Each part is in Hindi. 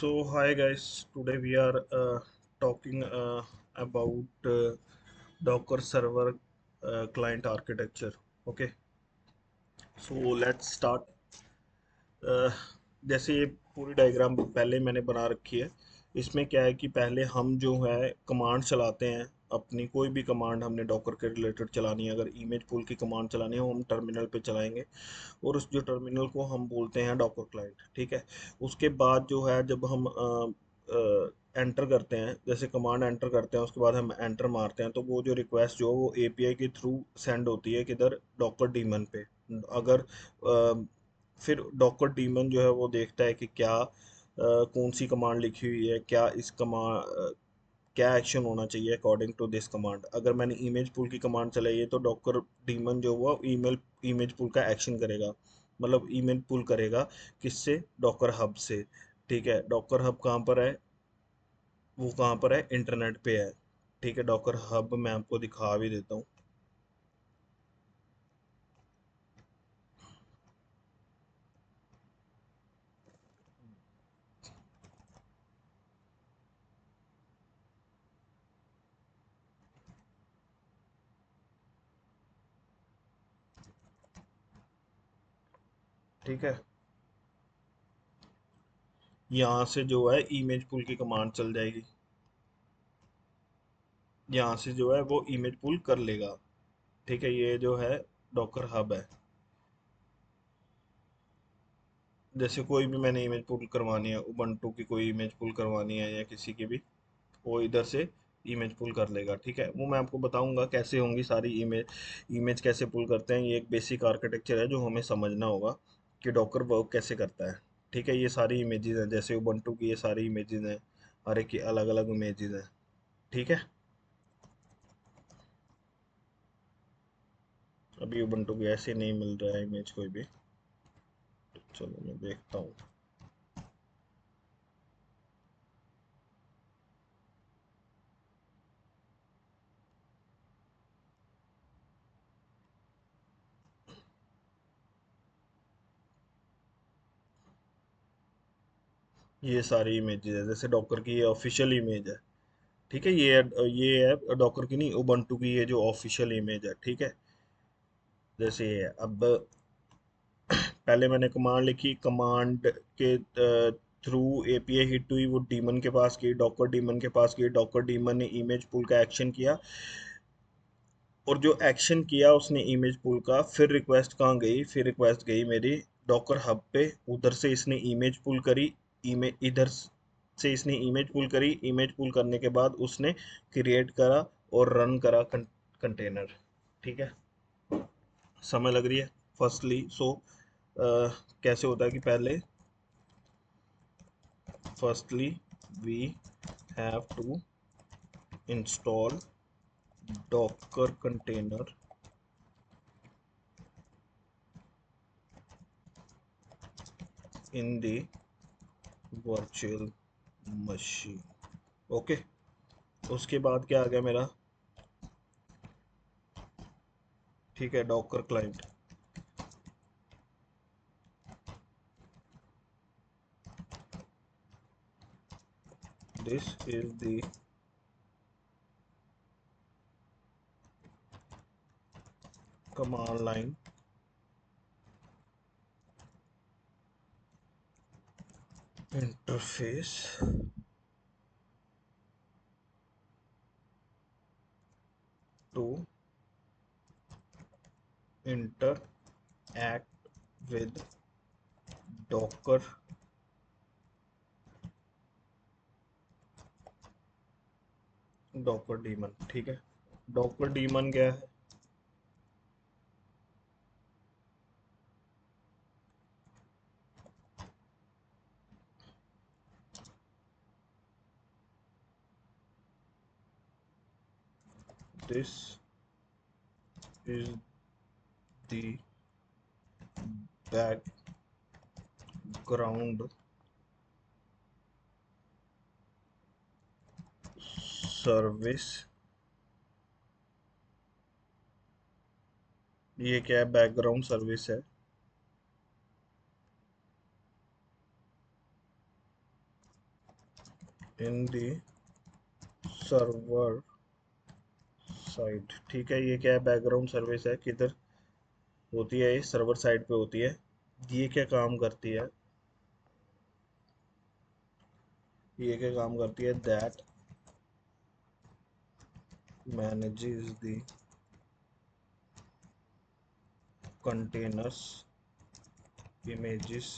So, hi guys, today we are talking about Docker server client architecture. Okay, so let's start. uh, जैसे ये पूरी डायग्राम पहले मैंने बना रखी है। इसमें क्या है कि पहले हम जो है कमांड चलाते हैं, अपनी कोई भी कमांड हमने डॉकर के रिलेटेड चलानी है, अगर इमेज पुल की कमांड चलानी है वो हम टर्मिनल पे चलाएंगे, और उस जो टर्मिनल को हम बोलते हैं डॉकर क्लाइंट। ठीक है। उसके बाद जो है जब हम एंटर करते हैं, जैसे कमांड एंटर करते हैं उसके बाद हम एंटर मारते हैं, तो वो जो रिक्वेस्ट जो है वो एपीआई के थ्रू सेंड होती है किधर, डॉकर डीमन पे। अगर फिर डॉकर डीमन जो है वो देखता है कि क्या कौन सी कमांड लिखी हुई है, क्या इस कमांड क्या एक्शन होना चाहिए अकॉर्डिंग टू दिस कमांड। अगर मैंने इमेज पुल की कमांड चलाई है तो डॉकर डीमन जो हुआ ईमेल इमेज पुल का एक्शन करेगा, मतलब इमेज पुल करेगा किससे, डॉकर हब से। ठीक है। डॉकर हब कहाँ पर है, वो कहाँ पर है, इंटरनेट पे है। ठीक है। डॉकर हब मैं आपको दिखा भी देता हूँ। ठीक है। यहाँ से जो है इमेज पुल की कमांड चल जाएगी, यहाँ से जो है वो इमेज पुल कर लेगा। ठीक है। ये जो है डॉकर हब है। जैसे कोई भी मैंने इमेज पुल करवानी है, उबंटू की कोई इमेज पुल करवानी है या किसी की भी, वो इधर से इमेज पुल कर लेगा। ठीक है। वो मैं आपको बताऊंगा कैसे होंगी सारी इमेज, कैसे पुल करते हैं। ये एक बेसिक आर्किटेक्चर है जो हमें समझना होगा कि डॉकर वर्क कैसे करता है। ठीक है। ये सारी इमेजेस हैं, जैसे उबंटू की ये सारी इमेजेस हैं, हर एक की अलग अलग इमेजेस हैं। ठीक है। अभी उबंटू की ऐसे नहीं मिल रहा है इमेज कोई भी, तो चलो मैं देखता हूँ। ये सारी इमेजेस है, जैसे डॉकर की ये ऑफिशियल इमेज है। ठीक है। ये है डॉकर की नहीं, उबंटू की ये जो ऑफिशियल इमेज है। ठीक है। जैसे ये है। अब पहले मैंने कमांड लिखी, कमांड के थ्रू एपीआई हिट हुई, वो डीमन के पास गई, डॉकर डीमन के पास गई, डॉकर डीमन ने इमेज पुल का एक्शन किया, और जो एक्शन किया उसने इमेज पुल का, फिर रिक्वेस्ट कहाँ गई, फिर रिक्वेस्ट गई मेरी डॉकर हब पे। उधर से इसने इमेज पुल करी, इमेज इधर से इसने इमेज पुल करी, इमेज पुल करने के बाद उसने क्रिएट करा और रन करा कंटेनर। ठीक है। समझ लग रही है। फर्स्टली सो कैसे होता है कि पहले, firstly we have to install docker container in the virtual machine। Okay. उसके बाद क्या आ गया मेरा, ठीक है, Docker client. This is the command line interface to interact with docker Docker daemon. ठीक है। डॉकर डीमन क्या है, this is the background service. ये क्या है, बैकग्राउंड सर्विस है। इन दी सर्वर साइड। ठीक है, ये क्या है, बैकग्राउंड सर्विस है, किधर होती है, ये सर्वर साइड पे होती है। ये क्या काम करती है, ये क्या काम करती है, that manages the containers images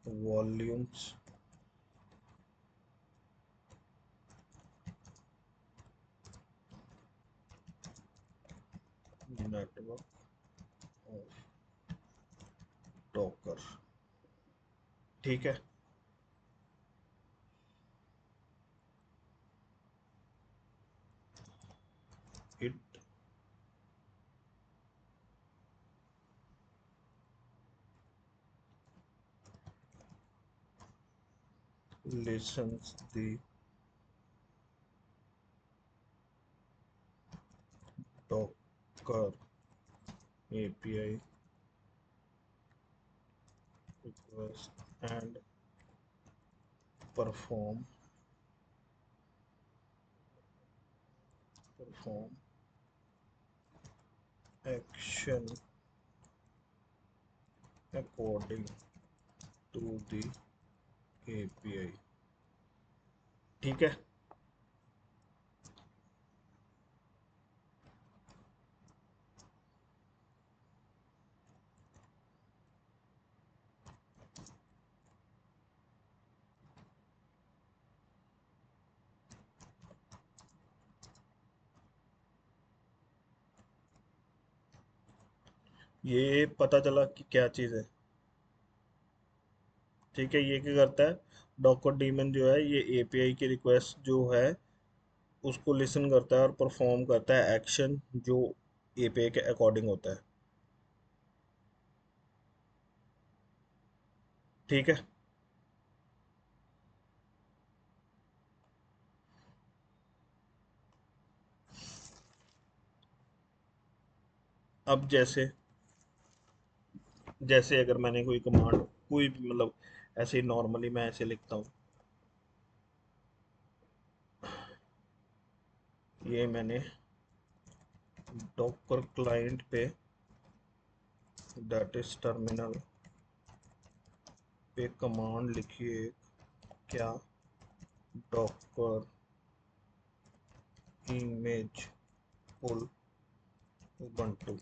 volumes network of docker। ठीक है, it listens the docker API request and perform action according to the API। ठीक है, ये पता चला कि क्या चीज़ है। ठीक है, ये क्या करता है, डॉकर डीमन जो है ये एपीआई की रिक्वेस्ट जो है उसको लिसन करता है और परफॉर्म करता है एक्शन जो एपीआई के अकॉर्डिंग होता है। ठीक है, अब जैसे जैसे अगर मैंने कोई कमांड, कोई भी मतलब ऐसे ही नॉर्मली मैं ऐसे लिखता हूँ, ये मैंने डॉकर क्लाइंट पे दैट इज टर्मिनल पे कमांड लिखी है, क्या डॉकर इमेज पुल उबंटू।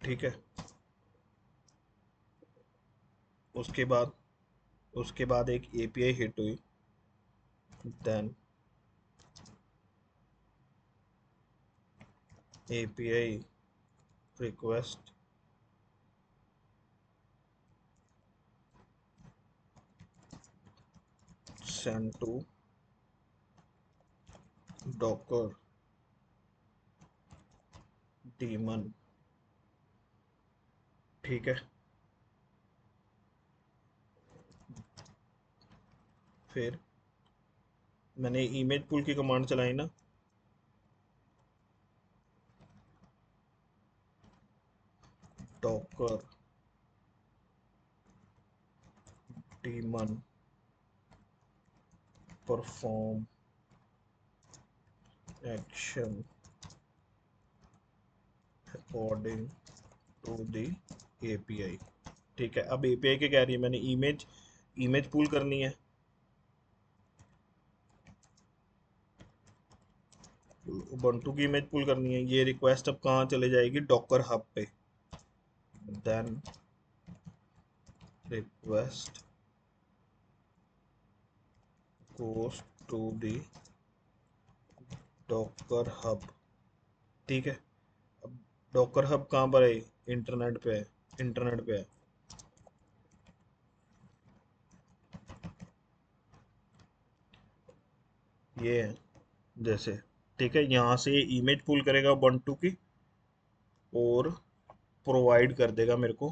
ठीक है, उसके बाद एक एपीआई हिट हुई, then API request send to Docker daemon. ठीक है, फिर मैंने इमेज पुल की कमांड चलाई ना, Docker daemon perform action according to the API. ठीक है, अब एपीआई के कह रही है मैंने इमेज पुल करनी है, उबंटू की इमेज पुल करनी है। ये रिक्वेस्ट अब कहाँ चले जाएगी, डॉकर हब पे। Then request goes to the Docker hub. ठीक है, अब डॉकर हब कहाँ पर है, इंटरनेट पे है, इंटरनेट पे है, ये है जैसे। ठीक है, यहाँ से ये इमेज पुल करेगा उबंटू की और प्रोवाइड कर देगा मेरे को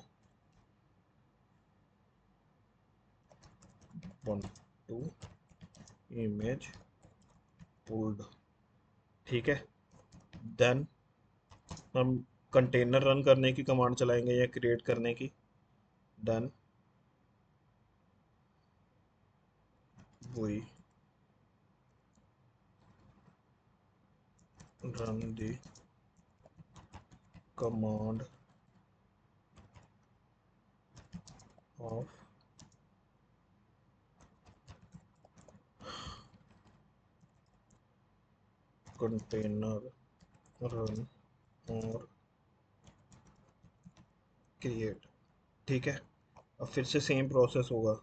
उबंटू इमेज पुल्ड। ठीक है, देन हम कंटेनर रन करने की कमांड चलाएंगे या क्रिएट करने की। डन, वही run the command of container run और create। ठीक है, अब फिर से सेम प्रोसेस होगा।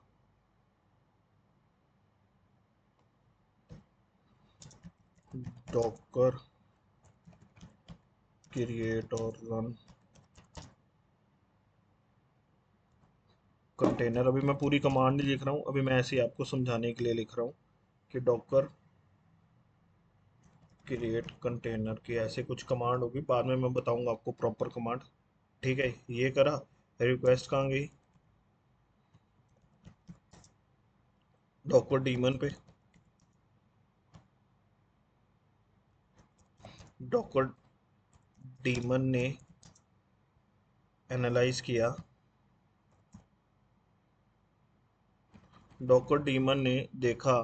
डॉकर क्रिएट और रन कंटेनर। अभी मैं पूरी कमांड नहीं लिख रहा हूँ, अभी मैं ऐसे ही आपको समझाने के लिए लिख रहा हूँ कि डॉकर क्रिएट कंटेनर की ऐसे कुछ कमांड होगी, बाद में मैं बताऊंगा आपको प्रॉपर कमांड। ठीक है, ये करा। रिक्वेस्ट कहाँ गई? डॉकर डीमन पे। डॉकर डीमन ने एनालाइज किया। डॉकर डीमन ने देखा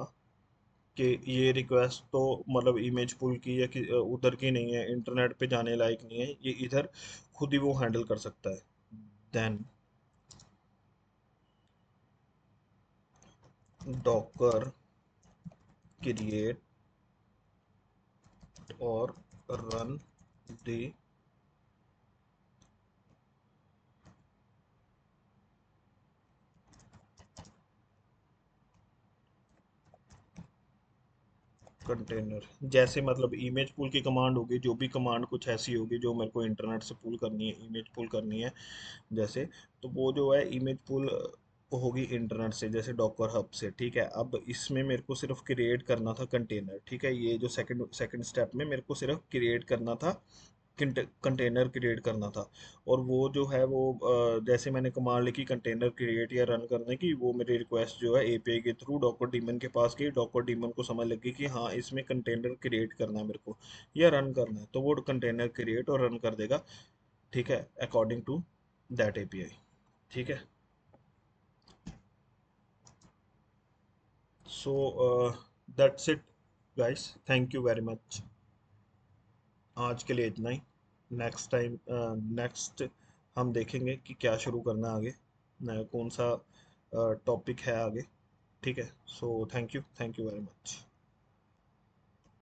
कि ये रिक्वेस्ट तो मतलब इमेज पुल की या उधर की नहीं है, इंटरनेट पे जाने लायक नहीं है, ये इधर खुद ही वो हैंडल कर सकता है। देन डॉकर क्रिएट और रन द कंटेनर। जैसे मतलब इमेज पुल की कमांड होगी, जो भी कमांड कुछ ऐसी होगी जो मेरे को इंटरनेट से पुल करनी है, इमेज पुल करनी है जैसे, तो वो जो है इमेज पुल होगी इंटरनेट से, जैसे डॉकर हब से। ठीक है, अब इसमें मेरे को सिर्फ क्रिएट करना था कंटेनर। ठीक है, ये जो सेकंड सेकंड स्टेप में मेरे को सिर्फ क्रिएट करना था, कंटेनर क्रिएट करना था। और वो जो है वो जैसे मैंने कमांड लिखी कंटेनर क्रिएट या रन करने की, वो मेरी रिक्वेस्ट जो है एपीआई के थ्रू डॉकर डीमन के पास गई। डॉकर डीमन को समझ लगी कि हाँ, इसमें कंटेनर क्रिएट करना है मेरे को या रन करना है, तो वो कंटेनर क्रिएट और रन कर देगा। ठीक है, अकॉर्डिंग टू दैट एपीआई। ठीक है, so that's it guys, thank you very much. आज के लिए इतना ही। नेक्स्ट टाइम नेक्स्ट हम देखेंगे कि क्या शुरू करना है आगे, कौन सा टॉपिक है आगे। ठीक है, so thank you very much.